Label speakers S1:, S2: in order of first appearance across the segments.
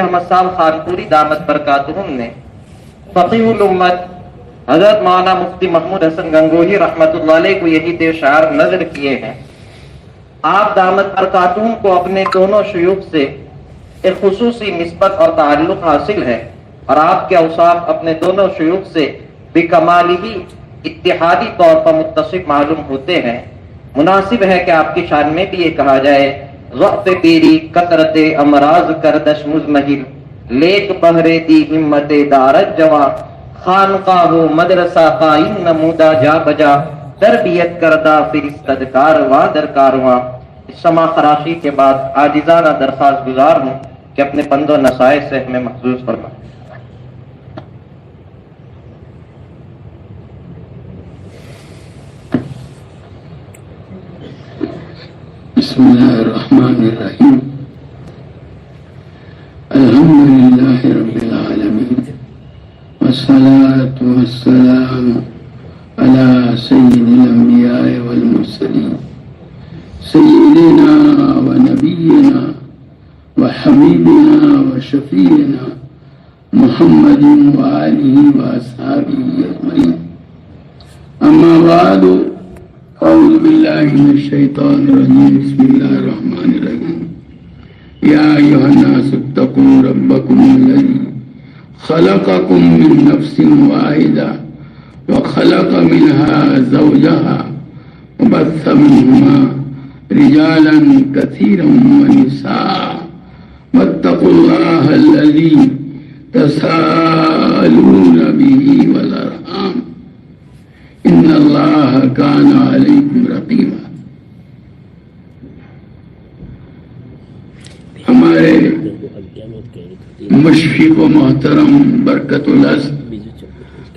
S1: احمد صاحب خانپوری دامت برکاتہم نے فقیہ الامت حضرت مولانا مفتی محمود حسن گنگوہی رحمۃ اللہ علیہ کو یہی دو اشعار نظر کیے ہیں۔ آپ دامت برکاتہم کو اپنے دونوں شیوخ سے ایک خصوصی نسبت اور تعلق حاصل ہے، اور آپ کے اوصاف اپنے دونوں شیوخ سے بکمال ہی اتحادی طور پر متصف معلوم ہوتے ہیں۔ مناسب ہے کہ آپ کی شان میں بھی یہ کہا جائے: ضعف پیری کثرت امراض کردش مزمحل، لیک بہرے دی ہمت دارت جواں، خانقاہ مدرسہ قائم نمودا جا بجا، تربیت کردہ فرستد کارواں در کارواں۔ اس سما خراشی کے بعد عاجزانہ درخواست گزار ہوں کہ اپنے پند و نصائح سے ہمیں محظوظ فرمائیں۔
S2: بسم اللہ الرحمن الرحیم، الحمد للہ رب العالمین، والصلاة والسلام علی سید الانبیاء والمرسلین، سیدنا و نبینا و حبیبنا و شفیعنا محمد و آلہ و اصحابہ اجمعین۔ اما بعد، اعوذ باللہ من الشیطان الرجیم، بسم اللہ الرحمن الرحیم۔ یا ایھا الناس اتقوا ربکم الذی خلقکم من نفس واحدہ وخلق منها زوجها وبث منهما رجالا كثيرا ونساء واتقوا الله الذي تساءلون به والارحام ان اللہ کان علیکم رقیبا۔ ہمارے مشفق و محترم برکت الاسد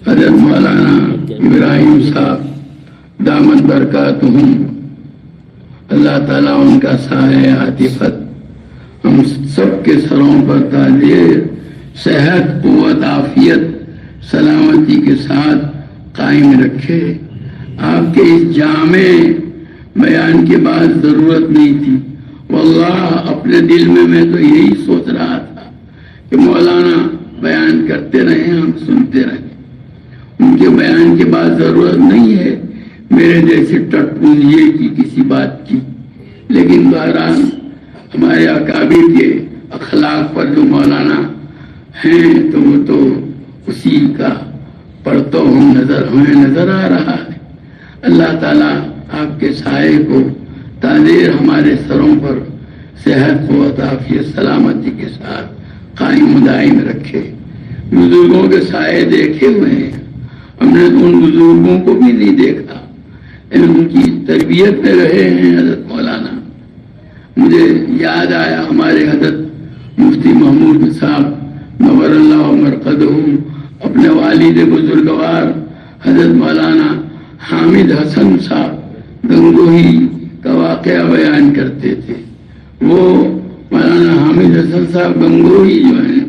S2: حضرت مولانا ابراہیم صاحب دامت برکاتہم، اللہ تعالیٰ ان کا سایہ عاطفت ہم سب کے سروں پر تاجر صحت، قوت، عافیت، سلامتی کے ساتھ قائم رکھے۔ آپ کے اس جامع بیان کے بعد ضرورت نہیں تھی، واللہ اپنے دل میں تو یہی سوچ رہا تھا کہ مولانا بیان کرتے رہیں، ہم سنتے رہیں۔ ان کے بیان کے بعد ضرورت نہیں ہے میرے جیسے ٹٹپولیے کی کسی بات کی، لیکن بہرحال ہمارے اکابر کے اخلاق پر جو مولانا ہیں تو وہ تو اسی کا پڑھتا ہمیں نظر آ رہا ہے۔ اللہ تعالیٰ آپ کے سائے کو تاجر ہمارے سروں پر صحت، قوت، عافیت، سلامتی کے ساتھ قائم و دائم رکھے۔ بزرگوں کے سائے دیکھے ہوئے ہیں، ہم نے ان بزرگوں کو بھی نہیں دیکھا، ان کی تربیت میں رہے ہیں حضرت مولانا۔ مجھے یاد آیا ہمارے حضرت مفتی محمود صاحب نور اللہ مرقدہ اپنے والد بزرگوار حضرت مولانا حامد حسن صاحب گنگوہی کا واقعہ بیان کرتے تھے۔ وہ مولانا حامد حسن صاحب گنگوہی جو ہیں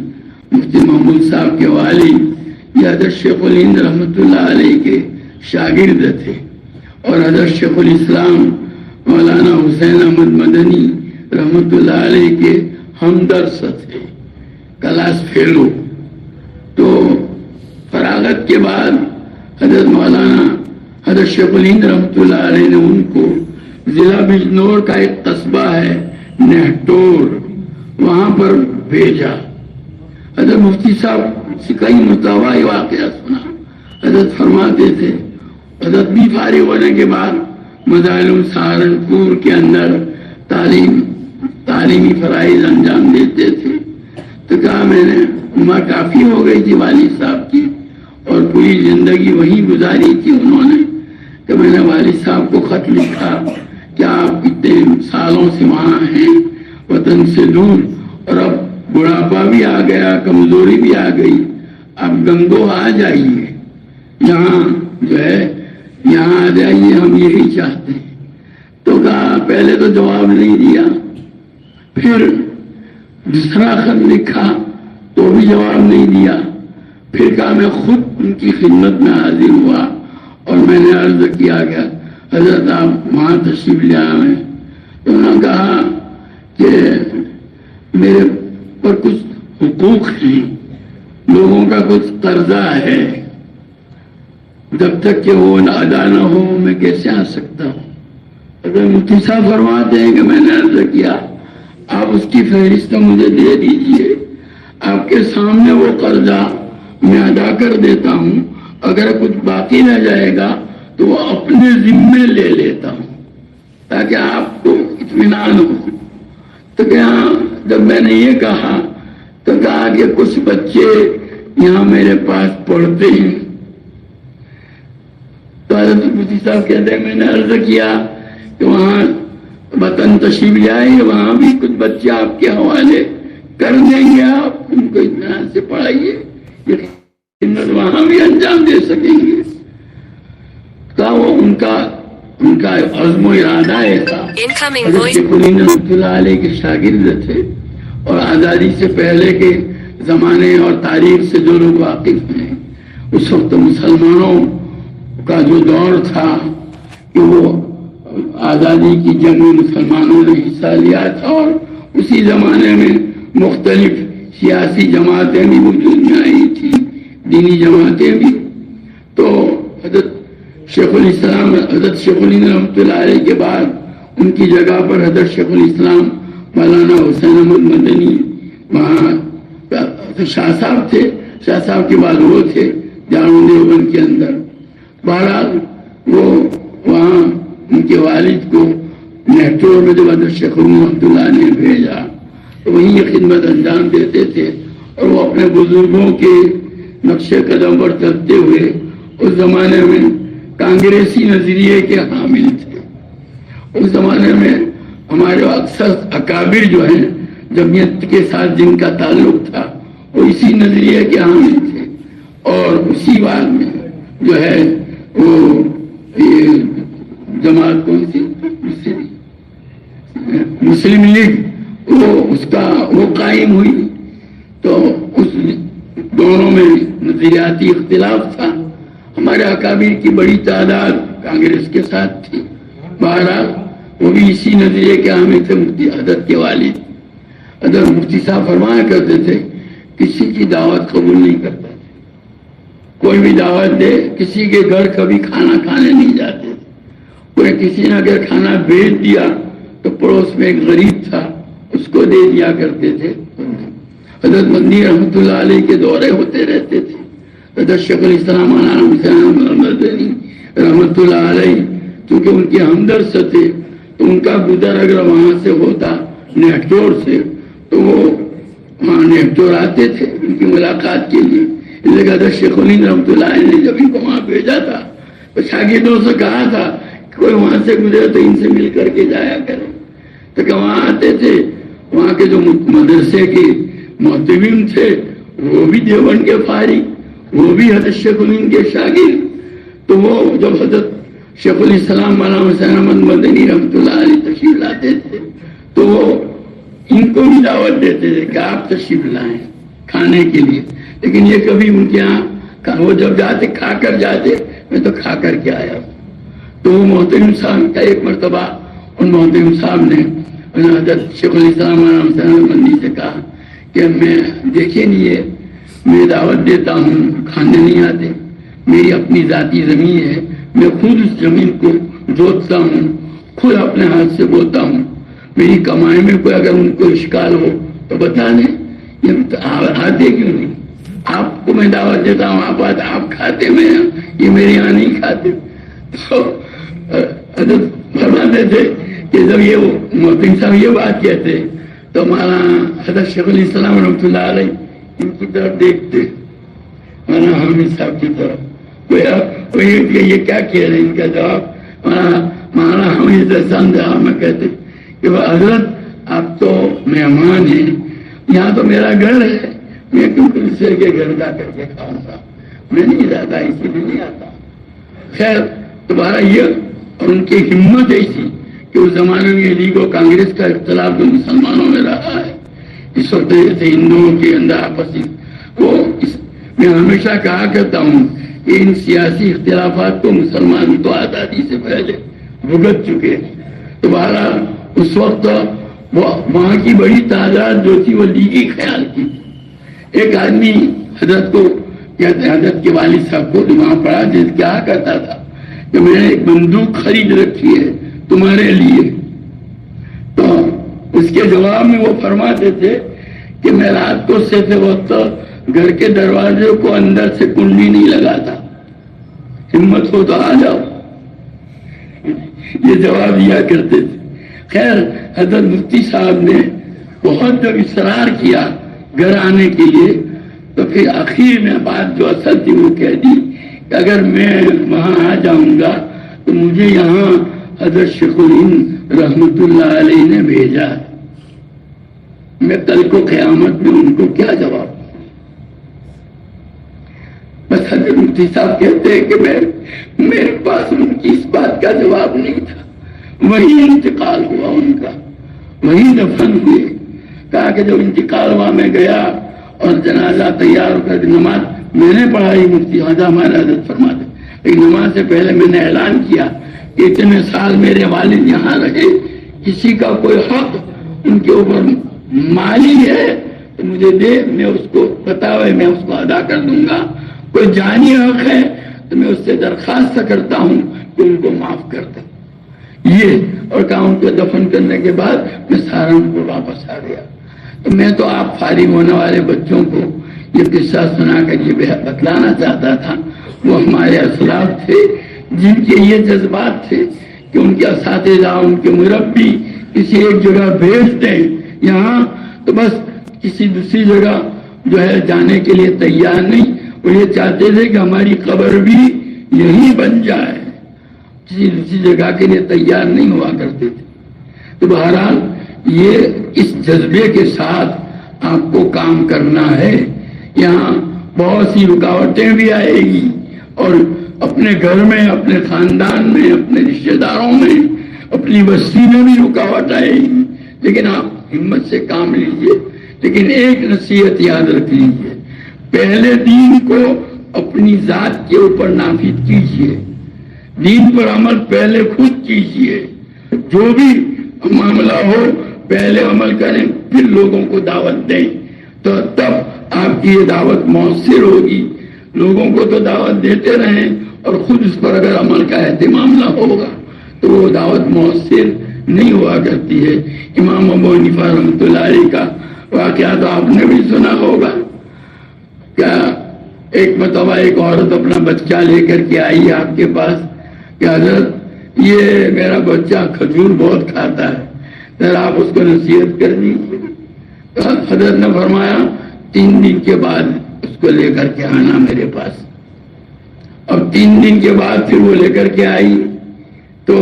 S2: مفتی محمود صاحب کے والد، یہ حضرت شیخ الہند رحمۃ اللہ علیہ کے شاگرد تھے، اور حضرت شیخ الاسلام مولانا حسین احمد مدنی رحمۃ اللہ علیہ کے ہمدرس تھے، کلاس فیلو۔ تو فراغت کے بعد حضرت مولانا حضرت شیخ الہند رحمۃ اللہ علیہ نے ان کو ضلع بجنور کا ایک قصبہ ہے نہٹور، وہاں پر بھیجا۔ حضرت مفتی صاحب سے کئی مرتبہ یہ واقعہ سنا۔ حضرت فرماتے تھے حضرت بھی فارغ ہونے کے بعد مدارس سہارنپور کے اندر تعلیمی فرائض انجام دیتے تھے۔ تو کہا میں نے عمر کافی ہو گئی تھی والد صاحب کی، اور پوری زندگی وہیں گزاری تھی انہوں نے، کہ میں نے والد صاحب کو خط لکھا کہ آپ اتنے سالوں سے وہاں ہیں وطن سے دور، اور اب بڑھاپا بھی آ گیا، کمزوری بھی آ گئی، آپ گنگو آ جائیے، یہاں جو ہے یہاں آ جائیے، ہم یہی چاہتے ہیں۔ تو کہا پہلے تو جواب نہیں دیا، پھر دوسرا خط لکھا تو بھی جواب نہیں دیا، پھر کہا میں خود ان کی خدمت میں حاضر ہوا اور میں نے عرض کیا گیا حضرت آپ وہاں تشریف لے آئے۔ تو انہوں نے کہا کہ میرے پر کچھ حقوق ہیں، لوگوں کا کچھ قرضہ ہے، جب تک کہ وہ ادا نہ ہو میں کیسے آ سکتا ہوں؟ اگر مفتی صاحب فرماتے ہیں کہ میں نے عرض کیا، آپ اس کی فہرست مجھے دے دیجئے، آپ کے سامنے وہ قرضہ میں ادا کر دیتا ہوں، اگر کچھ باقی رہ جائے گا تو وہ اپنے ذمے لے لیتا ہوں تاکہ آپ کو اطمینان ہو۔ تو کیا جب میں نے یہ کہا تو کہا کہ کچھ بچے یہاں میرے پاس پڑھتے ہیں، تو حضرت مفتی صاحب کہتے ہیں میں نے عرض کیا کہ وہاں وطن تشریف لے آئیے، وہاں بھی کچھ بچے آپ کے حوالے کر دیں گے، آپ ان کو اطمینان سے پڑھائیے، یہ خدمت وہاں بھی انجام دے سکیں گے۔ تو وہ ان کا عزم و ارادہ ایسا۔ حضرت شیخ الہند رحمۃ اللہ علیہ کے شاگرد تھے، اور آزادی سے پہلے کے زمانے اور تاریخ سے جو لوگ واقف ہیں، اس وقت مسلمانوں کا جو دور تھا کہ وہ آزادی کی جنگ میں مسلمانوں نے حصہ لیا تھا، اور اسی زمانے میں مختلف سیاسی جماعتیں بھی وجود میں آئی تھی، دینی جماعتیں بھی۔ تو حضرت شیخ الاسلام حضرت شیخ الہند رحمۃ اللہ علیہ کے بعد ان کی جگہ پر حضرت شیخ الاسلام مولانا حسین احمد مدنی وہاں شاہ صاحب تھے، شاہ صاحب کے بعد وہ تھے دارالعلوم دیوبند کے اندر۔ بہرحال وہ وہاں ان کے والد کو نیٹور میں جب حضرت شیخ الہند رحمۃ اللہ نے بھیجا تو وہیں یہ خدمت انجام دیتے تھے، اور وہ اپنے بزرگوں کے نقش قدم پر چلتے ہوئے اس زمانے میں کانگریسی نظریے کے حامل تھے۔ اس زمانے میں ہمارے اکثر اکابر جو ہیں جمعیت کے ساتھ جن کا تعلق تھا وہ اسی نظریے کے حامل تھے، اور اسی بات میں جو ہے وہ یہ جماعت کون سی مسلم لیگ وہ قائم ہوئی۔ تو اس دونوں میں نظریاتی اختلاف تھا، ہمارے اکابر کی بڑی تعداد کانگریس کے ساتھ تھی۔ بہرحال وہ بھی اسی نظریے کے حامل تھے۔ مفتی حضرت کے والد حضرت مفتی صاحب فرمایا کرتے تھے کسی کی دعوت قبول نہیں کرتا تھے، کوئی بھی دعوت دے کسی کے گھر کبھی کھانا کھانے نہیں جاتے تھے، کوئی کسی نے اگر کھانا بھیج دیا تو پڑوس میں ایک غریب تھا اس کو دے دیا کرتے تھے۔ حضرت مدنی رحمۃ اللہ علیہ کے دورے ہوتے رہتے تھے، حضرت شیخ الاسلام مولانا حسین احمد مدنی رحمۃ اللہ علیہ چونکہ ان کے ہمدرد تھے تو ان کا گزر اگر وہاں سے ہوتا نیٹور سے تو وہ وہاں نیٹور آتے تھے ان کی ملاقات کے لیے۔ اس لیے حضرت شیخ الہند رحمۃ اللہ علیہ نے جب ان کو وہاں بھیجا تھا تو شاگردوں سے کہا تھا کہ کوئی وہاں سے گزرے تو ان سے مل کر کے جایا کرے، تو کہ وہاں آتے تھے، وہاں کے جو مدرسے کے محتمم تھے وہ بھی دیوبند کے فارغ، وہ بھی حضرت شیخ الہند کے شاگرد۔ تو وہ جب حضرت شیخ الاسلام مولانا حسین احمد مدنی رحمۃ اللہ علیہ تشریف لاتے تھے تو وہ ان کو بھی دعوت دیتے تھے کہ آپ تشریف لائیں کھانے کے لیے، لیکن یہ کبھی ان کے یہاں وہ جب جاتے کھا کر جاتے، میں تو کھا کر کے آیا ہوں۔ تو وہ محترم صاحب کا ایک مرتبہ ان محترم صاحب نے حضرت شیخ الاسلام مولانا حسین احمد مدنی سے کہا کہ میں دیکھیں نہیں میں دعوت دیتا ہوں کھانے نہیں آتے، میری اپنی ذاتی زمین ہے، میں خود اس زمین کو جوتتا ہوں، خود اپنے ہاتھ سے بوتا ہوں، میری کمائی میں کوئی اگر ان کو اشکال ہو تو بتا دیں، یہ آتے کیوں نہیں؟ آپ کو میں دعوت دیتا ہوں، آپ کھاتے میں یہ میرے یہاں نہیں کھاتے۔ تو حضرت فرماتے تھے کہ جب یہ محترم صاحب یہ بات کہتے تو ہمارا حضرت شیخ الاسلام رحمۃ اللہ علیہ ان کی طرف دیکھتے، مولانا حامد صاحب کی طرف، یہ کیا کہہ رہے ہیں؟ ان کا جواب مولانا حامد صاحب میں کہتے کہ حضرت آپ تو مہمان ہیں، یہاں تو میرا گھر ہے، میں کیوں دوسرے کے گھر جا کر کے کھاؤں گا؟ میں نہیں جاتا، اسی لیے نہیں آتا۔ خیر تمہارا یہ اور ان کی ہمت ایسی کہ اس زمانے میں لیگ و کانگریس کا اختلاف جو مسلمانوں میں رہا ہے اس وقت ہندوؤں کے اندر آپس میں ہمیشہ کہا کرتا ہوں کہ ان سیاسی اختلافات کو مسلمان تو آزادی سے پہلے بھگت چکے ہیں۔ تو بہرحال اس وقت وہاں کی بڑی تعداد جو تھی وہ لیگی خیال کی، ایک آدمی حضرت کو کہتے ہیں، حضرت کے والد صاحب کو دماغ پڑا، جس کیا کرتا تھا کہ میں نے ایک بندوق خرید رکھی ہے تمہارے لیے. تو اس کے جواب میں وہ فرماتے تھے کہ میں رات کو سوتے وقت گھر کے دروازے کو اندر سے کنڈی نہیں لگاتا، ہمت ہو تو آ جاؤ، یہ جواب دیا کرتے تھے. خیر حضرت مفتی صاحب نے بہت جب اصرار کیا گھر آنے کے لیے، تو پھر آخر میں بات جو اصل تھی وہ کہہ دی کہ اگر میں وہاں آ جاؤں گا تو مجھے یہاں حضرت شیخ الہند رحمت اللہ علیہ نے بھیجا ہے، میں کل کو قیامت میں ان کو کیا جواب دوں؟ بس حضرت مفتی صاحب کہتے ہیں کہ میرے پاس ان کی اس بات کا جواب نہیں تھا. وہی انتقال ہوا ان کا، وہی دفن ہوئے. کہا کہ جب انتقال ہوا میں گیا اور جنازہ تیار ہو کر نماز میں نے پڑھائی، مفتی خواجہ ہمارے حضرت فرماتے، لیکن نماز سے پہلے میں نے اعلان کیا کہ اتنے سال میرے والد یہاں رہے، کسی کا کوئی حق ان کے اوپر مالی ہے تو مجھے دے، میں اس کو بتاوے میں اس کو ادا کر دوں گا. کوئی جانی حق ہے تو میں اس سے درخواست کرتا ہوں کہ ان کو معاف کر دیں. یہ اور کہا ان کو دفن کرنے کے بعد میں سہارنپور واپس آ گیا. تو میں تو آپ فارغ ہونے والے بچوں کو یہ قصہ سنا کر یہ بتلانا چاہتا تھا. وہ ہمارے اسلاف تھے جن کے یہ جذبات تھے کہ ان کے اساتذہ، ان کے مربی کسی ایک جگہ بھیج دیں یہاں تو بس کسی دوسری جگہ جو ہے جانے کے لیے تیار نہیں. وہ یہ چاہتے تھے کہ ہماری قبر بھی یہی بن جائے، کسی دوسری جگہ کے لیے تیار نہیں ہوا کرتے تھے. تو بہرحال یہ اس جذبے کے ساتھ آپ کو کام کرنا ہے. یہاں بہت سی رکاوٹیں بھی آئے گی اور اپنے گھر میں، اپنے خاندان میں، اپنے رشتے داروں میں، اپنی بستی میں بھی رکاوٹ آئے گی، لیکن آپ ہمت سے کام لیجئے. لیکن ایک نصیحت یاد رکھ لیجئے، پہلے دین کو اپنی ذات کے اوپر نافذ کیجئے، دین پر عمل پہلے خود کیجئے. جو بھی معاملہ ہو پہلے عمل کریں، پھر لوگوں کو دعوت دیں، تو تب آپ کی یہ دعوت مؤثر ہوگی. لوگوں کو تو دعوت دیتے رہیں اور خود اس پر اگر عمل کا اہتمام نہ ہوگا تو وہ دعوت مؤثر نہیں ہوا کرتی ہے. امام ابو حنیفہ رحمۃ اللہ علیہ کا واقعہ تو آپ نے بھی سنا ہوگا. کیا ایک مرتبہ ایک عورت اپنا بچہ لے کر کے آئی آپ کے پاس کہ حضرت یہ میرا بچہ کھجور بہت کھاتا ہے، ذرا آپ اس کو نصیحت کر دیجیے. حضرت نے فرمایا 3 دن کے بعد اس کو لے کر کے آنا میرے پاس. اب 3 دن کے بعد پھر وہ لے کر کے آئی تو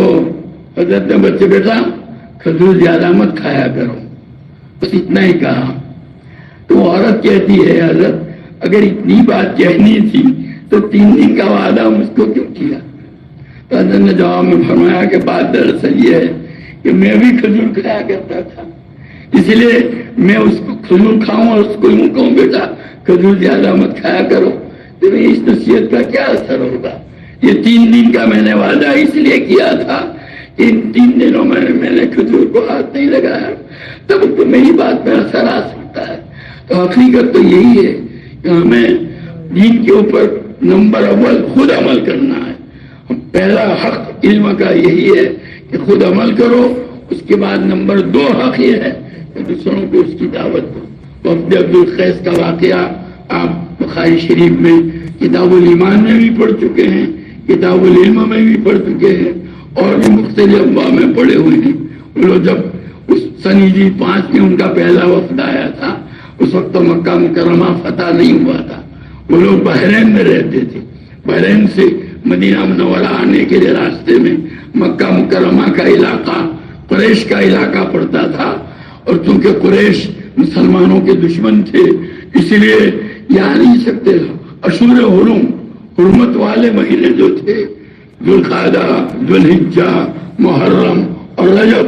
S2: حضرت نے بچے بیٹا کھجور زیادہ مت کھایا کرو، بس اتنا ہی کہا. تو وہ عورت کہتی ہے حضرت اگر اتنی بات کہنی تھی تو 3 دن کا وعدہ مجھ کو کیوں کیا؟ تو حضرت نے جواب میں فرمایا کہ بات دراصل یہ ہے کہ میں بھی کھجور کھایا کرتا تھا، اس لیے میں اس کو کھجور کھاؤں اور اس کو یوں کہوں بیٹا کھجور زیادہ مت کھایا کرو، تو اس نصیحت کا کیا اثر ہوگا؟ یہ 3 دن کا میں نے وعدہ اس لیے کیا تھا کہ ان 3 دنوں میں نے کھجور کو ہاتھ نہیں لگایا، تب تو میری بات میں اثر آ سکتا ہے. تو حقیقت تو یہی ہے کہ ہمیں دین کے اوپر نمبر اول خود عمل کرنا ہے. پہلا حق علم کا یہی ہے کہ خود عمل کرو، اس کے بعد نمبر 2 حق یہ ہے کہ دوسروں کو اس کی دعوت دو. وفد عبدالقیس کا واقعہ آپ بخاری شریف میں کتاب الایمان میں بھی پڑھ چکے ہیں، کتاب العلم میں بھی پڑھ چکے ہیں اور بھی مختلف انواع میں پڑھے ہوئے ہیں. وہ لوگ جب اس سن ہجری 5 میں ان کا پہلا وفد آیا تھا، اس وقت تو مکہ مکرمہ فتح نہیں ہوا تھا. وہ لوگ بحرین میں رہتے تھے. بحرین سے مدینہ منورہ آنے کے لیے راستے میں مکہ مکرمہ کا علاقہ قریش کا علاقہ پڑتا تھا، اور چونکہ قریش مسلمانوں کے دشمن تھے اس لیے یہ نہیں سکتے. اشور حرم، حرمت والے مہینے جو تھے ذوالقعدہ، ذوالحجہ، محرم اور رجب،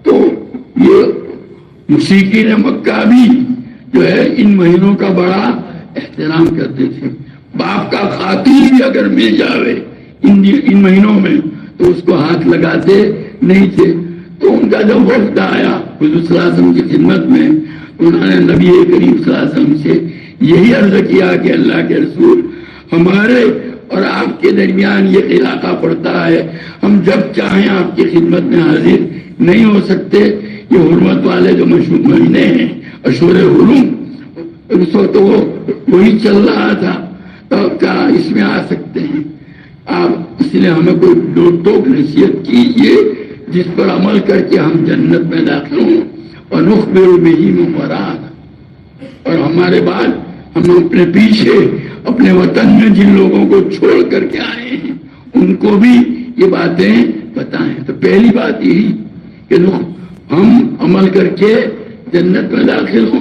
S2: تو یہ مشرکین مکہ بھی جو ہے ان مہینوں کا بڑا احترام کرتے تھے. باپ کا قاتل بھی اگر مل جاوے ان مہینوں میں تو اس کو ہاتھ لگاتے نہیں تھے. تو ان کا جب وفد آیا حضور صلی اللہ علیہ وسلم کی خدمت میں، انہوں نے نبی کریم صلی اللہ علیہ وسلم سے یہی عرض کیا کہ اللہ کے رسول ہمارے اور آپ کے درمیان یہ علاقہ پڑتا ہے، ہم جب چاہیں آپ کی خدمت میں حاضر نہیں ہو سکتے۔ یہ حرمت والے جو مشہور مہینے ہیں اشہر حرم، اس وقت وہی چل رہا تھا، تو کیا اس میں آ سکتے ہیں آپ؟ اس لیے ہمیں کوئی ڈوک ٹوک نصیحت کیجیے جس پر عمل کر کے ہم جنت میں داخل ہوں، اور نخبر بہی مراد، اور ہمارے بعد ہم اپنے پیچھے اپنے وطن میں جن لوگوں کو چھوڑ کر کے آئے ہیں ان کو بھی یہ باتیں بتائیں۔ تو پہلی بات یہی کہ ہم عمل کر کے جنت میں داخل ہوں،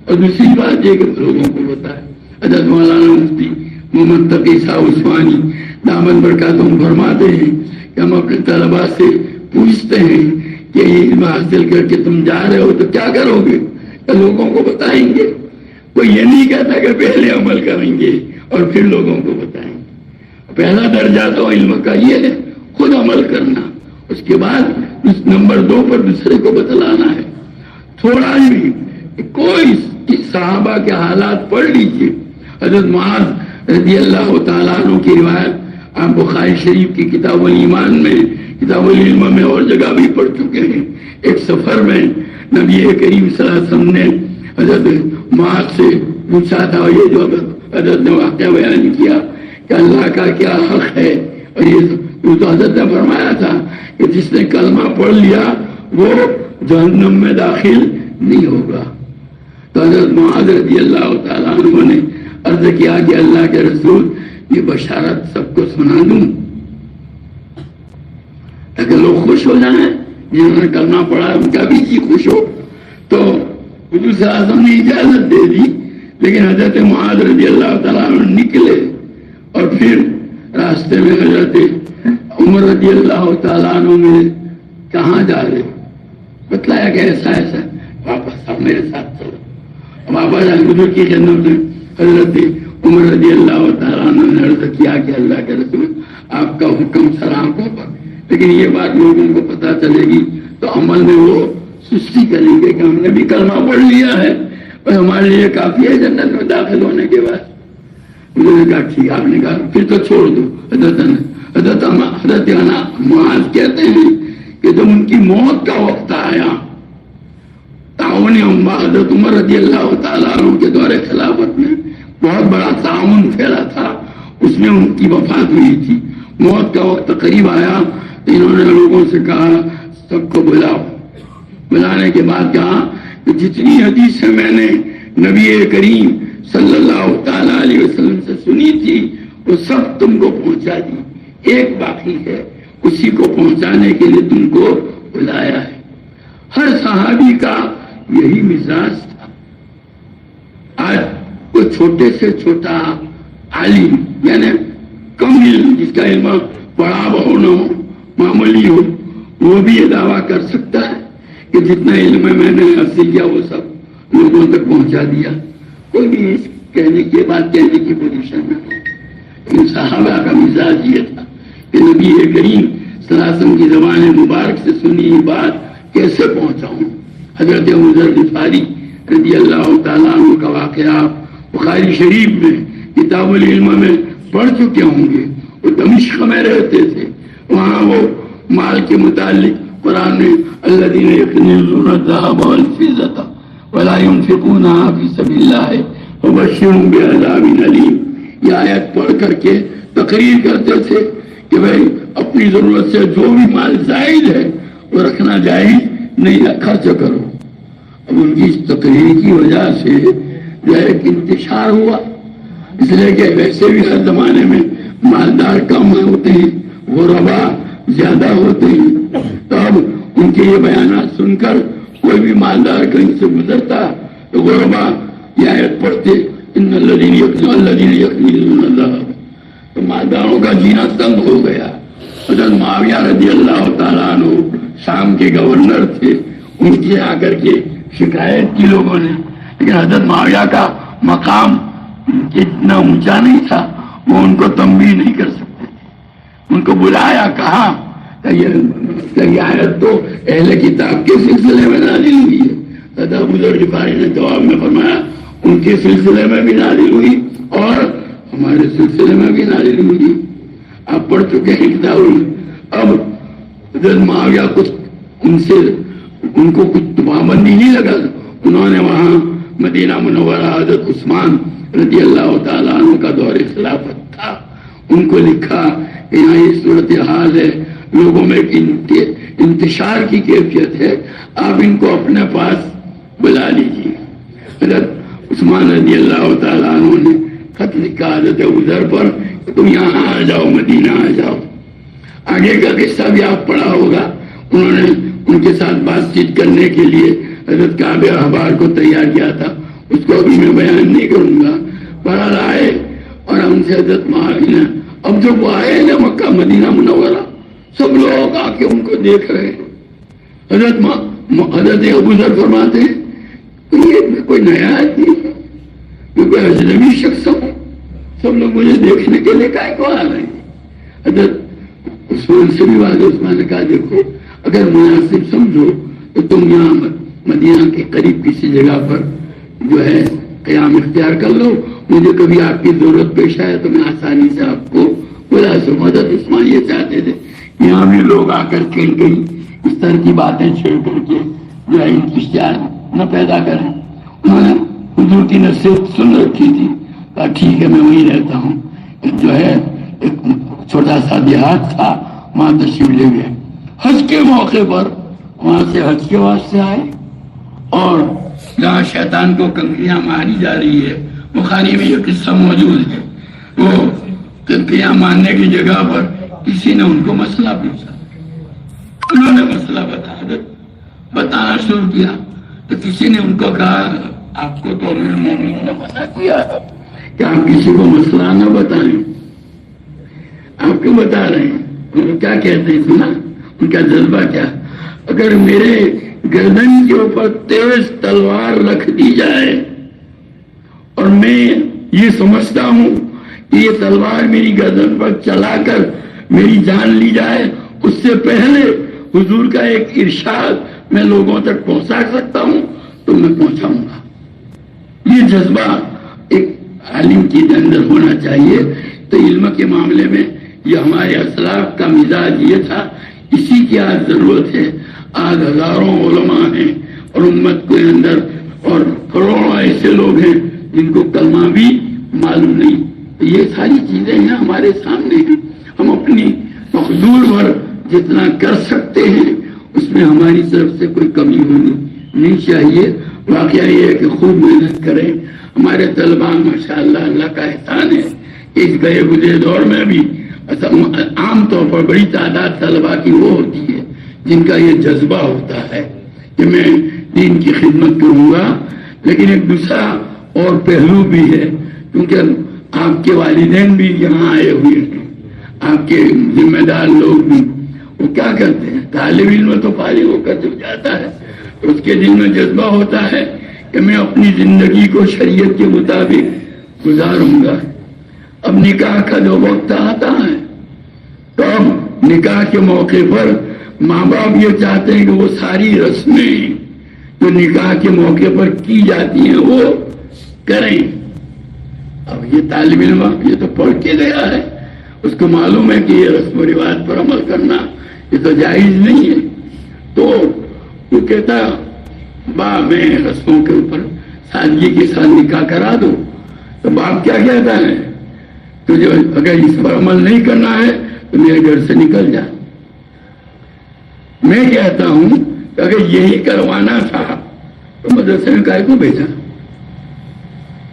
S2: اور دوسری بات یہ کہ لوگوں کو بتائیں۔ حضرت مولانا مفتی محمد تقی صاحب عثمانی دامن برکاتہم فرماتے ہیں کہ ہم اپنے طلباء سے پوچھتے ہیں کہ یہ علم حاصل کر کے تم جا رہے ہو تو کیا کرو گے؟ تو لوگوں کو بتائیں گے۔ کوئی یہ نہیں کہتا کہ پہلے عمل کریں گے اور پھر لوگوں کو بتائیں گے۔ پہلا درجہ تو علم کا یہ ہے خود عمل کرنا، اس کے بعد نمبر 2 پر دوسرے کو بتلانا ہے۔ تھوڑا بھی کوئی صحابہ کے حالات پڑھ لیجیے۔ حضرت معاذ رضی اللہ تعالیٰ عنہ کی روایت آپ بخاری شریف کی کتاب الایمان میں، کتاب العلم میں اور جگہ بھی پڑھ چکے ہیں۔ ایک سفر میں نبی کریم صلی اللہ علیہ وسلم نے حضرت معاذ سے پوچھا تھا، اور یہ جو حضرت نے واقعہ بیان کیا کہ اللہ کا کیا حق ہے، اور یہ تو حضرت نے فرمایا تھا کہ جس نے کلمہ پڑھ لیا وہ جہنم میں داخل نہیں ہوگا۔ تو حضرت معاذ رضی اللہ تعالیٰ عنہ نے عرض کیا کہ اللہ کے رسول یہ بشارت سب کو سنا دوں تاکہ لوگ خوش ہو جائیں، جنہوں نے کلمہ پڑھا ان کا بھی جی خوش ہو۔ تو حضور صلی اللہ علیہ وسلم نے اجازت دے دی، لیکن حضرت معاذ رضی اللہ تعالیٰ عنہ نکلے، اور پھر راستے میں حضرت عمر رضی اللہ تعالیٰ عنہ میں کہاں جا رہے، بتلایا کہ ایسا ایسا، واپس آپ میرے ساتھ چلو۔ واپس حضور کی خدمت میں حضرت عمر رضی اللہ تعالیٰ عنہ نے عرض کیا کہ اللہ کے رسول آپ کا حکم سر آنکھوں پر، لیکن یہ بات لوگوں کو پتہ چلے گی تو عمل میں وہ سستی کریں گے کہ ہم نے بھی کلمہ پڑھ لیا ہے اور ہمارے لیے کافی ہے جنت میں داخل ہونے کے بعد۔ انہوں نے کہا ٹھیک، آپ نے کہا پھر تو چھوڑ دو۔ حضرت معاذ کہتے ہیں کہ جب ان کی موت کا وقت آیا، تعاون حضرت عمر رضی اللہ تعالیٰ عنہ کے دور خلافت میں بہت بڑا تعاون پھیلا تھا، اس میں ان کی وفات ہوئی تھی۔ موت کا وقت قریب آیا تو انہوں نے لوگوں سے کہا سب کو بلاؤ۔ بلانے کے بعد کہا کہ جتنی حدیثیں میں نے نبی کریم صلی اللہ تعالیٰ علیہ وسلم سے سنی تھی وہ سب تم کو پہنچا دی، ایک باقی ہے، اسی کو پہنچانے کے لیے تم کو بلایا ہے۔ ہر صحابی کا یہی مزاج تھا۔ آج کوئی چھوٹے سے چھوٹا عالم، یعنی کم علم، جس کا علم بڑا بہو نہ ہو، معمولی ہو، وہ بھی یہ دعویٰ کر سکتا ہے کہ جتنا علم میں نے حاصل کیا وہ سب لوگوں تک پہنچا دیا۔ کوئی بھی اس کہنے کی بات کہنے کی پوزیشن میں ہو۔ لیکن صحابہ کا مزاج یہ تھا کہ نبی کریم صلی اللہ علیہ وسلم کی زبان مبارک سے سنی یہ بات کیسے پہنچاؤں۔ حضرت ابو ذر غفاری رضی اللہ تعالیٰ عنہ کا واقعہ بخاری شریف میں کتاب العلم میں پڑھ چکے ہوں گے۔ وہ دمشق میں رہتے تھے، وہاں وہ مال کے متعلق قرآن میں الذین یکنزون الذهب والفضة ولا ينفقونها في سبيل الله وبشرهم بعذاب أليم، یہ آیت پڑھ کر کے تقریر کرتے تھے کہ بھائی اپنی ضرورت سے جو بھی مال زائد ہے وہ رکھنا جائز نہیں، خرچ کرو۔ اب ان کی اس تقریر کی وجہ سے جو ہے ایک انتشار ہوا، اس لیے کہ ویسے بھی ہر زمانے میں مالدار کم ہوتے ہیں، غربا زیادہ ہوتے ہیں، تو اب ان کے یہ بیانات سن کر کوئی بھی مالدار کہیں سے گزرتا تو غربا یہ آیت پڑھتے ان الذین یکنزون الذهب، تو مالداروں کا جینا تنگ ہو گیا۔ حضرت معاویہ رضی اللہ تعالیٰ عنہ شام کے گورنر تھے، ان کے آ کر کے شکایت کی لوگوں نے، لیکن حضرت معاویہ کا مقام اتنا اونچا نہیں تھا، وہ ان کو تنبیہ نہیں کر سکتے تھے۔ ان کو بلایا، کہا کہ یہ آیت تو اہل کتاب کے سلسلے میں نازل ہوئی ہے۔ حضرت ابو ذر غفاری نے جواب میں فرمایا ان کے سلسلے میں بھی نازل ہوئی اور ہمارے سلسلے میں بھی نازل ہوئی. آپ پڑھ چکے ہیں کتاب. اب حضرت معاویہ کچھ ان کو کچھ پابندی نہیں لگا. انہوں نے وہاں مدینہ منورہ حضرت عثمان رضی اللہ تعالیٰ عنہ کا دور خلافت تھا. ان کو لکھا کہ یہاں یہ صورتحال ہے, لوگوں میں انتشار کی کیفیت ہے, آپ ان کو اپنے پاس بلا لیجیے. حضرت عثمان رضی اللہ تعالیٰ عنہ نے خط لکھا حضرت ابوذر پر کہ تم یہاں آ جاؤ, مدینہ آ جاؤ. آگے کا قصہ بھی آپ پڑھا ہوگا. انہوں نے ان کے ساتھ بات چیت کرنے کے لیے حضرت کعب احبار کو تیار کیا تھا. اس کو ابھی میں بیان نہیں کروں گا. بہرحال آئے اور ہم سے حضرت معاویہ, اب جب وہ آئے نا مکہ مدینہ منورہ, سب لوگ آ کے ان کو دیکھ رہے. حضرت ابوذر فرماتے ہیں یہ کوئی نیا آدمی ہے, کوئی اجنبی شخص ہوں. سب لوگ مجھے دیکھنے کے لیے کائے کو آ رہے ہیں. حضرت عثمان سے بھی بات. عثمان نے کہا دیکھو اگر مناسب سمجھو تو تم یہاں مدینہ کے قریب کسی جگہ پر جو ہے قیام اختیار کر لو. مجھے کبھی آپ کی ضرورت پیش آئے تو میں آسانی سے آپ کو بلا سکوں. حضرت عثمان یہ چاہتے تھے یہاں بھی لوگ آ کر کے کہیں اس طرح کی باتیں چھیڑ کر کے جو ہے انتشار نہ پیدا کریں. انہوں نے حضور کی نصیحت سن رکھی تھی. کہا ٹھیک ہے میں وہیں رہتا ہوں. جو ہے ایک چھوٹا سا دیہات تھا, وہاں تشریف لے گئے. حج کے موقع پر وہاں سے حج کے واسطے آئے اور جہاں شیطان کو کنکریاں ماری جا رہی ہے, بخاری میں یہ قصہ موجود ہے. وہ کنکریاں مارنے کی جگہ پر کسی نے ان کو مسئلہ پوچھا. انہوں نے مسئلہ بتانا شروع کیا تو کسی نے ان کو کہا آپ کو تو امیر المومنین نے منع کیا کہ آپ کسی کو مسئلہ نہ بتائیں. آپ کیوں بتا رہے ہیں؟ ان کو کیا کہتے ہیں سنا ان کا جذبہ کیا. اگر میرے گردن کے اوپر تیز تلوار رکھ دی جائے اور میں یہ سمجھتا ہوں کہ یہ تلوار میری گردن پر چلا کر میری جان لی جائے, اس سے پہلے حضور کا ایک ارشاد میں لوگوں تک پہنچا سکتا ہوں تو میں پہنچاؤں گا. یہ جذبہ ایک عالم کے اندر ہونا چاہیے. تو علم کے معاملے میں یہ ہمارے اسلاف کا مزاج یہ تھا. اسی کی آج ضرورت ہے. آج ہزاروں علماء ہیں اور امت کے اندر اور کروڑوں ایسے لوگ ہیں جن کو کلمہ بھی معلوم نہیں. یہ ساری چیزیں ہیں ہمارے سامنے ہیں. ہم اپنی مقدور بھر جتنا کر سکتے ہیں اس میں ہماری طرف سے کوئی کمی ہونی نہیں چاہیے. واقعہ یہ ہے کہ خوب محنت کریں. ہمارے طلباء ماشاءاللہ اللہ کا احسان ہے کہ اس گئے گزرے دور میں بھی عام طور پر بڑی تعداد طلباء کی وہ ہوتی ہے جن کا یہ جذبہ ہوتا ہے کہ میں دین کی خدمت کروں گا. لیکن ایک دوسرا اور پہلو بھی ہے کیونکہ آپ کے والدین بھی یہاں آئے ہوئے ہیں, آپ کے ذمہ دار لوگ بھی. وہ کیا کرتے ہیں, طالب علم تو فارغ ہو کر جب جاتا ہے تو اس کے دل میں جذبہ ہوتا ہے کہ میں اپنی زندگی کو شریعت کے مطابق گزاروں گا. اب نکاح کا جو وقت آتا ہے تو اب نکاح کے موقع پر ماں باپ یہ چاہتے ہیں کہ وہ ساری رسمیں جو نکاح کے موقع پر کی جاتی ہیں وہ کریں. اب یہ طالب علم یہ تو پڑھ کے گیا ہے, اس کو معلوم ہے کہ یہ رسم و رواج پر عمل کرنا یہ تو جائز نہیں ہے. تو وہ کہتا میں رسموں کے اوپر سادگی کے ساتھ نکاح کرا دو. تو باپ کیا کہتا ہے, تجھے اگر اس پر عمل نہیں کرنا ہے تو میرے گھر سے نکل جا. میں کہتا ہوں کہ اگر یہی کروانا تھا تو مدرسے میں کائے کو بھیجا.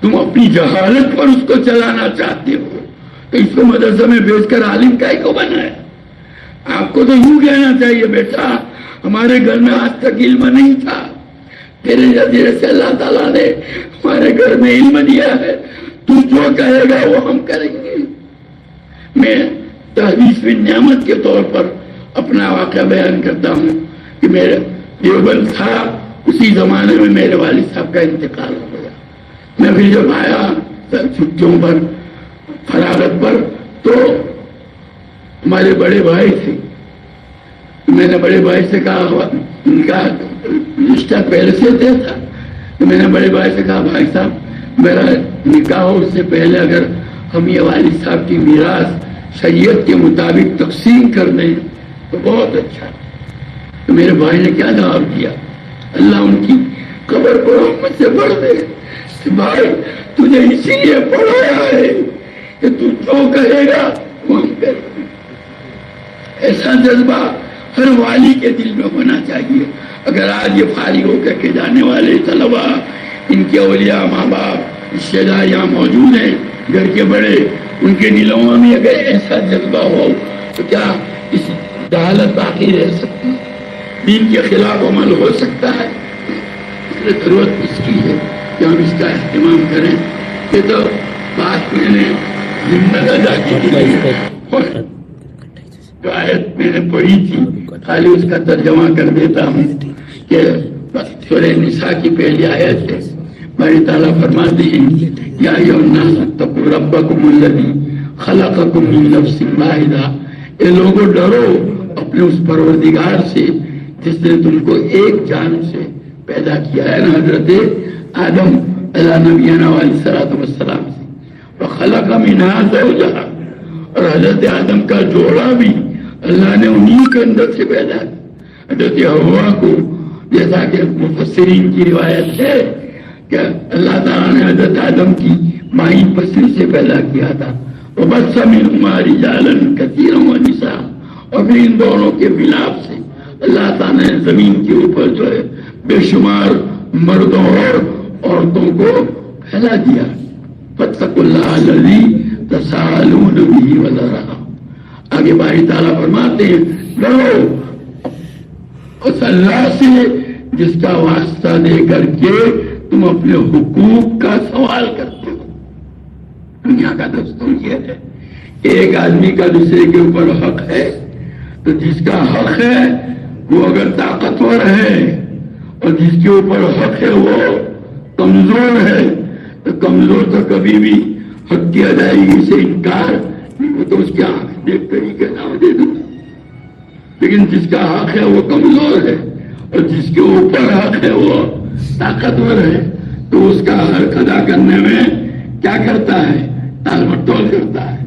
S2: تم اپنی جہالت پر اس کو چلانا چاہتے ہو تو اس کو مدرسے میں بھیج کر عالم کائے کو بنایا. آپ کو تو یوں کہنا چاہیے بیٹا ہمارے گھر میں آج تک علم نہیں تھا, تیرے جزیرے سے اللہ تعالیٰ نے ہمارے گھر میں علم دیا ہے, تو جو کہے گا وہ ہم کریں گے. میں تحدیث بن نعمت کے طور پر اپنا واقعہ بیان کرتا ہوں کہ میرے دیوبند تھا, اسی زمانے میں میرے والد صاحب کا انتقال ہو گیا. میں پھر جب آیا چھٹیوں پر فراغت پر تو ہمارے بڑے بھائی تھے. میں نے بڑے بھائی سے کہا, ان کا رشتہ پہلے سے طے تھا, تو میں نے بڑے بھائی سے کہا بھائی صاحب میرا نکاح ہو اس سے پہلے اگر ہم یہ والد صاحب کی میراث شریعت کے مطابق تقسیم کر دیں تو بہت اچھا ہے. تو میرے بھائی نے کیا جواب دیا؟ اللہ ان کی قبر کو رحمت سے بھر دے. بھائی تجھے اسی لیے پڑھایا ہے کہ تو جو کہے گا وہ ہم کریں گے. ایسا جذبہ ہر والی کے دل میں ہونا چاہیے. اگر آج یہ فارغ ہو کر کے جانے والے طلبا، ان کے اولیاء، ماں باپ، رشتے دار یہاں موجود ہیں، گھر کے بڑے، ان کے دلوں میں اگر ایسا جذبہ ہو تو کیا اس جہالت باقی رہ سکتی ہے؟ دین کے خلاف عمل ہو سکتا ہے؟ اس لیے ضرورت اس کی ہے کہ ہم اس کا اہتمام کریں. یہ تو بات میں نے ذمہ ادا کی تھی، آیت میں نے پڑھی تھی، خالی اس کا ترجمہ کر دیتا ہوں کہ سورہ نساء کی پہلی آیت ہے. باری تعالیٰ فرماتے ہیں یا ایھا الناس اتقوا ربکم الذی خلقکم من نفس واحدہ، اے لوگوں ڈرو اپنے اس پروردگار سے جس نے تم کو ایک جان سے پیدا کیا ہے نا، حضرت آدم علیہ نبینا علیہ السلام سے. وخلق منہا زوجہا، اور حضرت آدم کا جوڑا بھی اللہ نے انہی کے اندر سے پیدا کیا. حضرت حوا کو جیسا کہ مفسرین کی روایت ہے کہ اللہ تعالیٰ نے حضرت آدم کی مائی پسری سے پیدا کیا تھا. وبث منہما رجالا کثیرا ونساء، اور پھر ان دونوں کے ملاپ سے اللہ تعالیٰ نے زمین کے اوپر جو ہے بے شمار مردوں اور عورتوں کو پھیلا دیا. فاتقوا اللہ الذی تساءلون بہ والارحام. آگے باری تعالیٰ فرماتے ہیں ڈرو اس اللہ سے جس کا واسطہ دے کر کے تم اپنے حقوق کا سوال کرتے ہو. دنیا کا دستور یہ ہے کہ ایک آدمی کا دوسرے کے اوپر حق ہے تو جس کا حق ہے وہ اگر طاقتور ہے اور جس کے اوپر حق ہے وہ کمزور ہے تو کمزور تو کبھی بھی حق کی ادائیگی سے انکار، وہ تو اس کے آنکھ دیکھ کر ہی کہنا دے دوں. لیکن جس کا حق ہے وہ کمزور ہے اور جس کے اوپر حق ہے وہ طاقتور ہے تو اس کا حق ادا کرنے میں کیا کرتا ہے؟ تال مٹول کرتا ہے.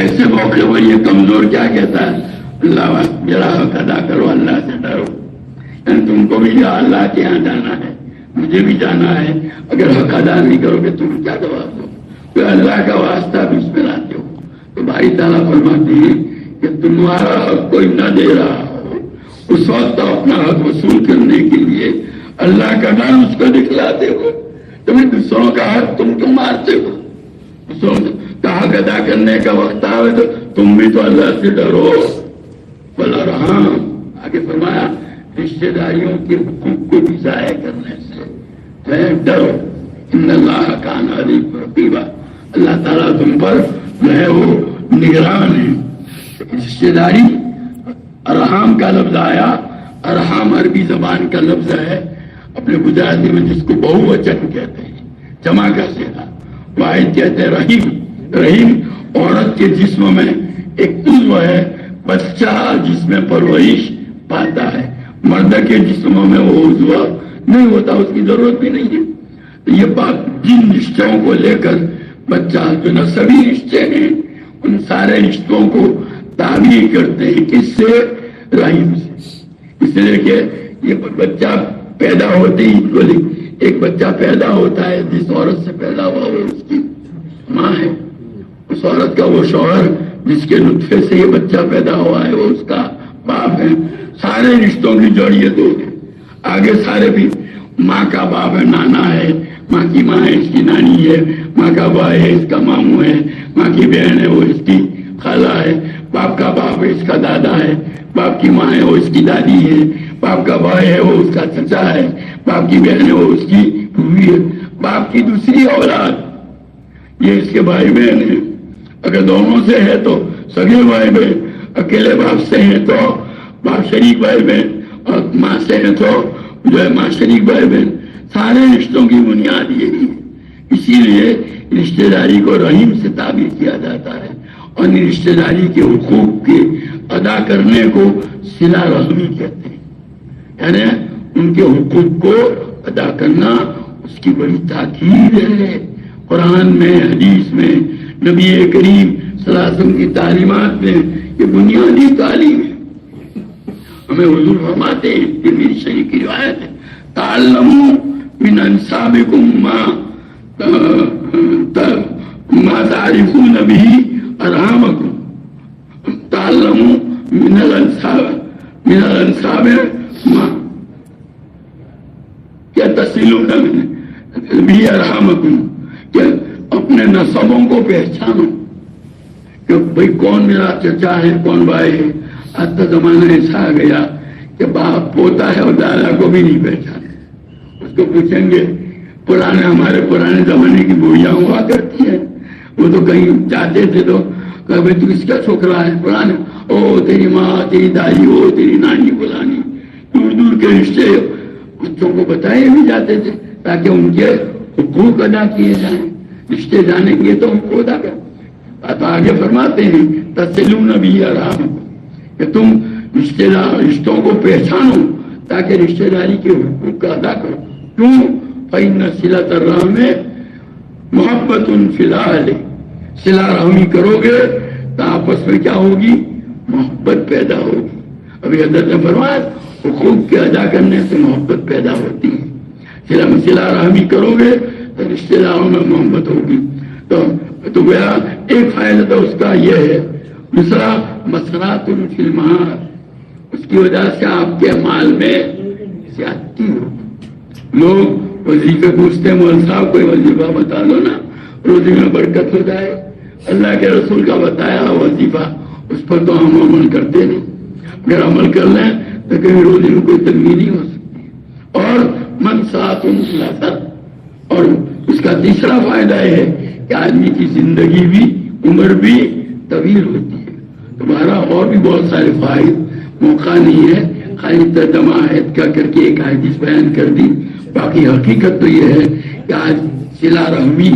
S2: ایسے موقع پر یہ کمزور کیا کہتا ہے؟ اللہ میرا حق ادا کرو، اللہ سے ڈرو. یعنی تم کو بھی اللہ کے یہاں جانا ہے، مجھے بھی جانا ہے. اگر حق ادا نہیں کرو گے تم کیا جواب دو؟ تو اللہ کا واسطہ بھی اس میں لاتے ہو. تو بھائی تعالیٰ فرماتے ہیں کہ تمہارا حق کوئی نہ دے رہا ہو اس وقت اپنا حق وصول کرنے کے لیے اللہ کا نام اس کو دکھلاتے ہو. تمہیں دوسروں کا حق تم کیوں مارتے ہو؟ دوسروں کا حق ادا کرنے کا وقت آئے تو تم بھی تو اللہ سے ڈرو. والارحام، آگے فرمایا رشتے داریوں کے حقوق کو بھی ضائع کرنے سے ڈرو. ان اللہ کان علیم رقیبا، اللہ تعالیٰ تم پر جو ہے وہ نگران ہے. رشتے داری ارحام کا لفظ آیا. ارحام عربی زبان کا لفظ ہے، اپنے گجراتی میں جس کو بہو وچن کہتے ہیں، جمع کا صیغہ. واحد کہتے ہیں رحیم. رحیم عورت کے جسم میں ایک عضو ہے، بچہ جس میں پرورش پاتا ہے. مرد کے جسموں میں وہ عضو نہیں ہوتا، اس کی ضرورت بھی نہیں ہے. یہ بات جن رشتوں کو لے کر بچہ جو نسبی رشتے ہیں ان سارے رشتوں کو تعبیر کرتے ہیں کس سے؟ رحیم سے. اس لیے کہ یہ بچہ پیدا ہوتے ہی ایک بچہ پیدا ہوتا ہے جس عورت سے پیدا ہوا وہ اس کی ماں ہے. اس عورت کا وہ شوہر جس کے نطفے سے یہ بچہ پیدا ہوا ہے وہ اس کا باپ ہے. سارے رشتوں کی جڑ یہ دو ہے. آگے سارے بھی ماں کا باپ ہے نانا ہے، ماں کی ماں ہے اس کی نانی ہے، ماں کا بھائی ہے اس کا ماموں ہے، ماں کی بہن ہے وہ اس کی خالہ ہے، باپ کا باپ ہے اس کا دادا ہے، باپ کی ماں ہے وہ اس کی دادی ہے، باپ کا بھائی ہے وہ اس کا چچا ہے، باپ کی بہن ہے وہ اس کی پھوپھی ہے. باپ کی دوسری اولاد یہ اس کے بھائی بہن ہیں. اگر دونوں سے ہے تو سگے بھائی بہن، اکیلے باپ سے ہیں تو باپ شریک بھائی بہن، اور ماں سے ہیں تو جو ہے ماں شریک بھائی بہن. سارے رشتوں کی بنیاد یہی ہے. اسی لیے رشتہ داری کو رحیم سے تعبیر کیا جاتا ہے اور رشتہ داری کے حقوق کے ادا کرنے کو صلہ رحمی کہتے ہیں. یعنی ان کے حقوق کو ادا کرنا اس کی بڑی تاکید ہے. قرآن میں، حدیث میں، نبی کریم صلی اللہ علیہ وسلم کی تعلیمات میں یہ بنیادی تعلیم ہے۔ ہمیں حضور فرماتے ہیں، یہ میری شریف کی روایت ہے، تعلموا من انسابکم ما تعرفون به ارحامکم، تعلموا من الانساب ما کیا تصلون به ارحامکم، کہ اپنے نسبوں کو پہچانو کہ بھئی کون میرا چچا ہے، کون بھائی ہے۔ آج کا زمانہ ایسا آ گیا کہ باپ پوتا ہے اور دادا کو بھی نہیں پہچانے۔ اس کو پوچھیں گے، ہمارے پرانے زمانے کی بوڑھیاں ہوا کرتی ہیں، وہ تو کہیں جاتے تھے تو کہ بھائی تو کس کا چھوکرا ہے، پرانے، او تیری ماں، تیری دادی، او تیری نانی فلانی، دور دور کے رشتے بچوں کو بتائے بھی جاتے تھے تاکہ ان کے حقوق ادا کیے جائیں۔ رشتے جانیں گے تو ان کو ادا کر۔ اب آگے فرماتے ہیں تصلون بھی آرام، کہ تم رشتوں کو پہچانو تاکہ رشتہ داری کے حقوق کا ادا کرو۔ کیوں؟ فإن صلۃ الرحم محبت فی الأہل، صلہ رحمی کرو گے تو آپس میں کیا ہوگی؟ محبت پیدا ہوگی۔ ابھی حضرت نے فرمایا حقوق کے ادا کرنے سے محبت پیدا ہوتی ہے۔ صلہ رحمی کرو گے تو رشتہ داروں میں محبت ہوگی۔ تو گویا ایک فائدہ تو اس کا یہ ہے۔ دوسرا مسرات فی المال، اس کی وجہ سے آپ کے مال میں زیادتی ہوگی۔ لوگ وظیفے پوچھتے ہیں، مول صاحب کوئی وظیفہ بتا دو نا، روزی میں برکت ہو جائے۔ اللہ کے رسول کا بتایا وظیفہ، اس پر تو ہم عمل کرتے نہیں۔ اگر عمل کر لیں تو کہیں روزی میں کوئی تنگی نہیں ہو سکتی۔ اور منصات فلاثر، اور اس کا تیسرا فائدہ یہ ہے کہ آدمی کی زندگی بھی، عمر بھی طویل ہوتی ہے۔ تمہارا اور بھی بہت سارے فائد، موقع نہیں ہے خالی ترجمہ آیت کا کر کے ایک حدیث بیان کر دی۔ باقی حقیقت تو یہ ہے کہ آج صلہ رحمی،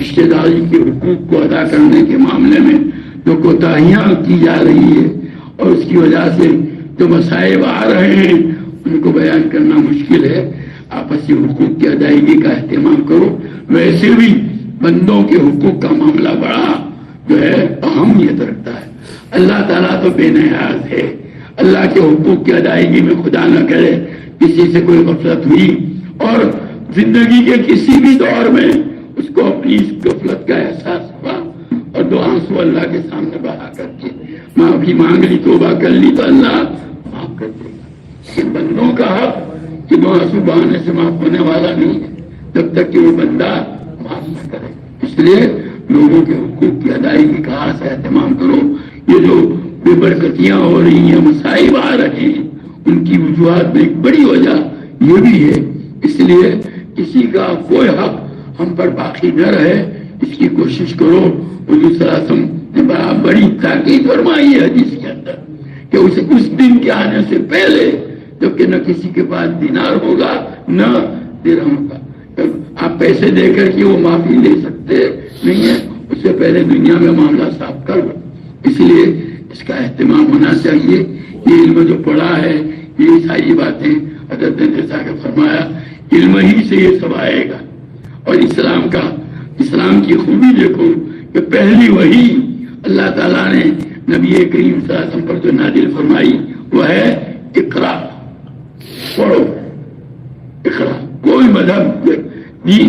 S2: رشتہ داری کے حقوق کو ادا کرنے کے معاملے میں جو کوتاہیاں کی جا رہی ہے اور اس کی وجہ سے جو مصائب آ رہے ہیں ان کو بیان کرنا مشکل ہے۔ آپسی حقوق کی ادائیگی کا اہتمام کرو۔ ویسے بھی بندوں کے حقوق کا معاملہ بڑا جو ہے اہمیت رکھتا ہے۔ اللہ تعالیٰ تو بے نیاز ہے۔ اللہ کے حقوق کی ادائیگی میں خدا نہ کرے کسی سے کوئی غفلت ہوئی اور زندگی کے کسی بھی دور میں اس کو اپنی اس غفلت کا احساس ہوا اور دو آنسو اللہ کے سامنے بہا کر کے معافی مانگ لی، توبہ کر لی تو اللہ معاف کر دے گا۔ یہ بندوں کا حق کہ دو آنسو بہانے سے معاف ہونے والا نہیں ہے جب تک کہ وہ بندہ معاف نہ کرے۔ اس لیے لوگوں کے حقوق کی ادائیگی کا خاص اہتمام کرو۔ یہ جو بے برکتیاں ہو رہی ہیں، مصائب آ رہے ہیں، ان کی وجوہات میں ایک بڑی وجہ یہ بھی ہے۔ اس لیے کسی کا کوئی حق ہم پر باقی نہ رہے، اس کی کوشش کرو۔ حضور صلی اللہ علیہ وسلم نے بڑی تاکید فرمائی ہے حدیث کے اندر کہ اس دن کے آنے سے پہلے جبکہ نہ کسی کے پاس دینار ہوگا نہ درہم ہوگا، آپ پیسے دے کر کے وہ معافی لے سکتے نہیں ہیں، اس سے پہلے دنیا میں معاملہ صاف کر لو۔ اس لیے اس کا اہتمام ہونا چاہیے۔ یہ علم جو پڑھا ہے، یہ ساری باتیں حضرت نے جیسا کہ فرمایا علم ہی سے یہ سب آئے گا۔ اور اسلام کی خوبی دیکھو کہ پہلی وحی اللہ تعالیٰ نے نبی کریم صلی اللہ علیہ وسلم پر جو نازل فرمائی وہ ہے اقرا، پڑھو، اقرا۔ کوئی مذہب بھی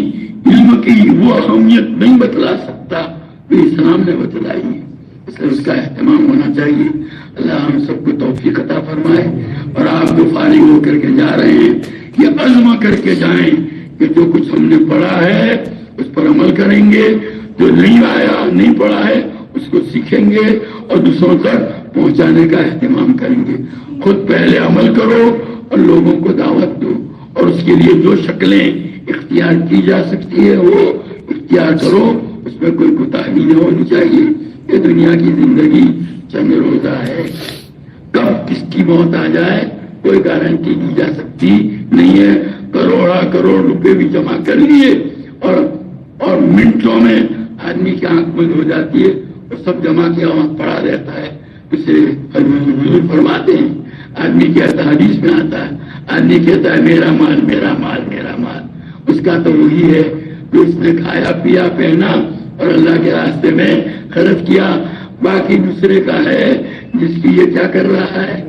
S2: علم کی وہ اہمیت نہیں بتلا سکتا جو اسلام نے بتلائی ہے، اس لیے اس کا اہتمام ہونا چاہیے۔ اللہ ہم سب کو توفیق عطا فرمائے۔ اور آپ جو فارغ ہو کر کے جا رہے ہیں یہ عزم کر کے جائیں کہ جو کچھ ہم نے پڑھا ہے اس پر عمل کریں گے، جو نہیں آیا نہیں پڑھا ہے اس کو سیکھیں گے اور دوسروں تک پہنچانے کا اہتمام کریں گے۔ خود پہلے عمل کرو اور لوگوں کو دعوت دو، اور اس کے لیے جو شکلیں اختیار کی جا سکتی ہے وہ اختیار کرو، اس میں کوئی کوتاہی نہیں ہونی چاہیے۔ یہ دنیا کی زندگی چند روزہ ہے، کب کس کی موت آ جائے کوئی گارنٹی دی جا سکتی نہیں ہے۔ کروڑ روپے بھی جمع کر لیے اور منٹوں میں آدمی کی آنکھ بند ہو جاتی ہے اور سب جمع کیا وہاں پڑا رہتا ہے۔ اسے حضور فرماتے ہیں، آدمی کہتا ہے، حدیث میں آتا ہے، آدمی کہتا ہے میرا مال میرا مال میرا مال، اس کا تو وہی ہے جو اس نے کھایا پیا پہنا اور اللہ کے راستے میں خرچ کیا، باقی دوسرے کا ہے جس کی یہ کیا کر رہا ہے،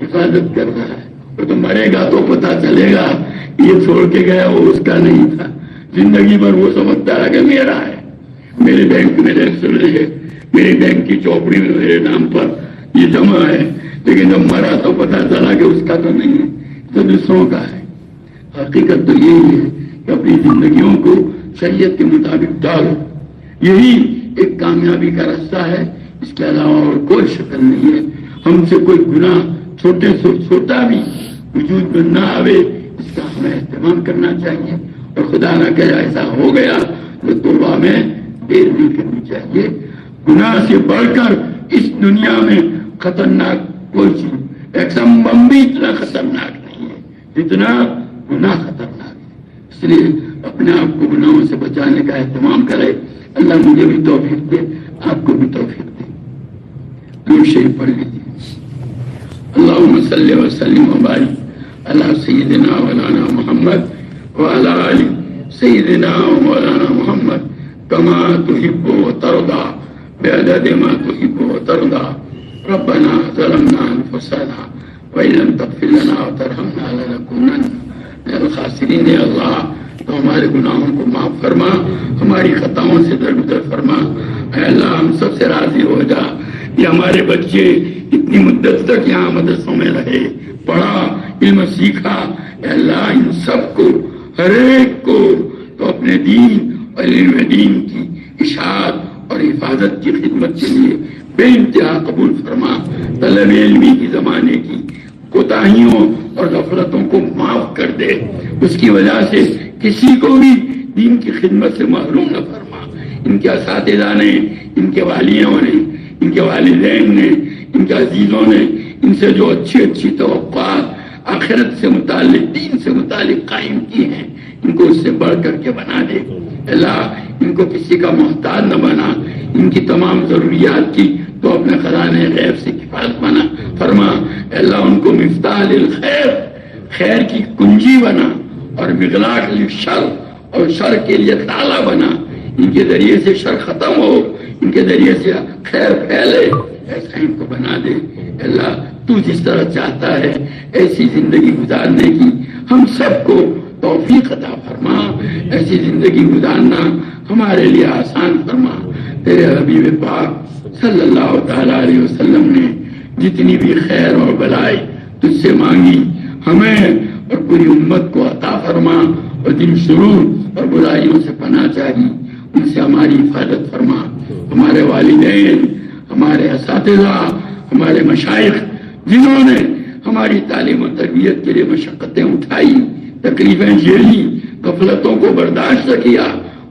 S2: حفاظت کر رہا ہے. اور تو مرے گا تو پتا چلے گا یہ چھوڑ کے گیا وہ اس کا نہیں تھا. زندگی بھر وہ سمجھتا رہا کہ میرا ہے، میرے بینک میں رہے، میری بینک کی چوپڑی میں میرے نام پر یہ جمع ہے، لیکن جب مرا تو پتا چلا کہ اس کا تو نہیں ہے، تو دوسروں کا ہے. حقیقت تو یہی ہے کہ اپنی زندگیوں کو شریعت کے مطابق ڈالو، یہی ایک کامیابی کا راستہ ہے. اس کے علاوہ اور کوئی شکل نہیں ہے. ہم سے کوئی گناہ چھوٹے سے چھوٹا بھی وجود میں نہ آوے، اس کا ہمیں اہتمام کرنا چاہیے. اور خدا نہ کہ ایسا ہو گیا تو توبہ میں دیر نہیں کرنی چاہیے. گناہ سے بڑھ کر اس دنیا میں خطرناک کوئی چیز، ایکسم بم بھی اتنا خطرناک نہیں ہے جتنا گناہ خطرناک ہے. اس لیے اپنے آپ کو گناہوں سے بچانے کا اہتمام کرے. اللہ مجھے بھی توفیق دے، آپ کو بھی توفیق دے. درود شریف پڑھ لیجیے. اللہم صلی وسلم وبارک علی سیدنا مولانا محمد وعلی آل سیدنا مولانا محمد کما تحب وترضى بعدد ما تحب وترضى. ربنا ظلمنا انفسنا وان لم تغفر لنا وترحمنا لنكونن من الخاسرین. اللہ تو ہمارے گناہوں کو معاف فرما، ہماری خطاؤں سے درگزر فرما. اے اللہ ہم سب سے راضی ہو جا. یہ ہمارے بچے اتنی مدت تک یہاں مدرسوں میں رہے، پڑھا، علم سیکھا. اے اللہ ان سب کو، ہر ایک کو تو اپنے دین اور علم دین کی اشاعت اور حفاظت کی خدمت کے لیے بے انتہا قبول فرما. طلب علمی کی زمانے کی کوتاہیوں اور غفلتوں کو معاف کر دے. اس کی وجہ سے کسی کو بھی دین کی خدمت سے محروم نہ فرما. ان کے اساتذہ نے، ان کے والیوں نے، ان کے والدین نے، ان کے عزیزوں نے ان سے جو اچھی اچھی توقعات آخرت سے متعلق، دین سے متعلق قائم کی ہیں، ان کو اس سے بڑھ کر کے بنا دے. اللہ ان کو کسی کا محتاج نہ بنا. ان کی تمام ضروریات کی تو اپنے خزانے غیب سے کفایت بنا فرما. اللہ ان کو مفتاح للخیر، خیر کی کنجی بنا، اور مغلاق للشر، اور شر کے لیے تالا بنا. ان کے ذریعے سے شر ختم ہو، ان کے ذریعے سے خیر پھیلے، ایسا ان کو بنا دے. اللہ تو جس طرح چاہتا ہے ایسی زندگی گزارنے کی ہم سب کو توفیق عطا فرما. ایسی زندگی گزارنا ہمارے لیے آسان فرما. تیرے حبیب پاک صلی اللہ تعالی علیہ وسلم نے جتنی بھی خیر اور بلائی تجھ سے مانگی، ہمیں اور پوری امت کو عطا فرما. اور جن شرور اور برائیوں سے پناہ چاہی ان سے ہماری حفاظت فرما. ہمارے والدین، ہمارے اساتذہ، ہمارے مشائخ جنہوں نے ہماری تعلیم و تربیت کے لیے مشقتیں اٹھائی، تکلیفیں جھیلی، غفلتوں کو برداشت کیا،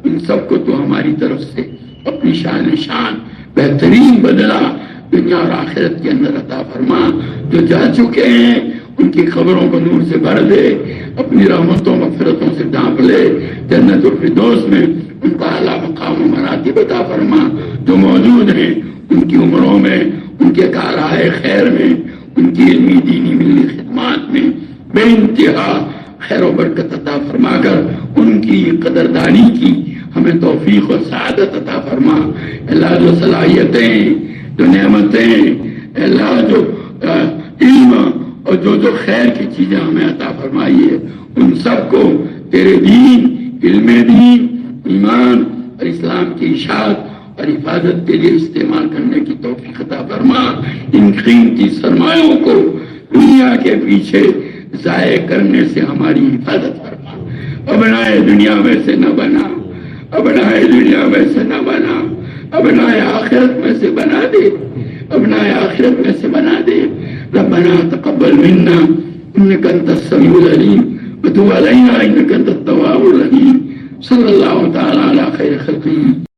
S2: ان سب کو تو ہماری طرف سے اپنی شان بہترین بدلہ دنیا اور آخرت کے اندر عطا فرما. جو جا چکے ہیں ان کی خبروں کو نور سے بھر دے، اپنی رحمتوں مغفرتوں سے ڈھانپ لے. جنت الفردوس میں ان کا اعلیٰ مقام و مراتب عطا فرما. جو موجود ہیں ان کی عمروں میں، ان کے کارائے خیر میں، ان کی علمی دینی ملی خدمات میں بے انتہا خیر و برکت عطا فرما کر ان کی قدردانی کی ہمیں توفیق و سعادت عطا فرما. اللہ جو صلاحیتیں، جو نعمتیں، اللہ جو علم اور جو خیر کی چیزیں ہمیں عطا فرمائی ہے، ان سب کو تیرے دین، علم دین، ایمان اور اسلام کی اشاعت اور حفاظت کے لیے استعمال کرنے کی توفیق عطا فرما. ان قیمتی سرمایوں کو دنیا کے پیچھے ضائع کرنے سے ہماری حفاظت فرما. ابنائے دنیا میں سے نہ بنا، ابنائے دنیا میں سے نہ بنا، ابنائے آخرت میں سے بنا دے، ابنائے آخرت میں سے بنا دے. ربنا تقبل منا انك انت السميع العليم وتب علينا انك انت التواب الرحيم. صلی اللہ تعالی علی خیر خلقہ.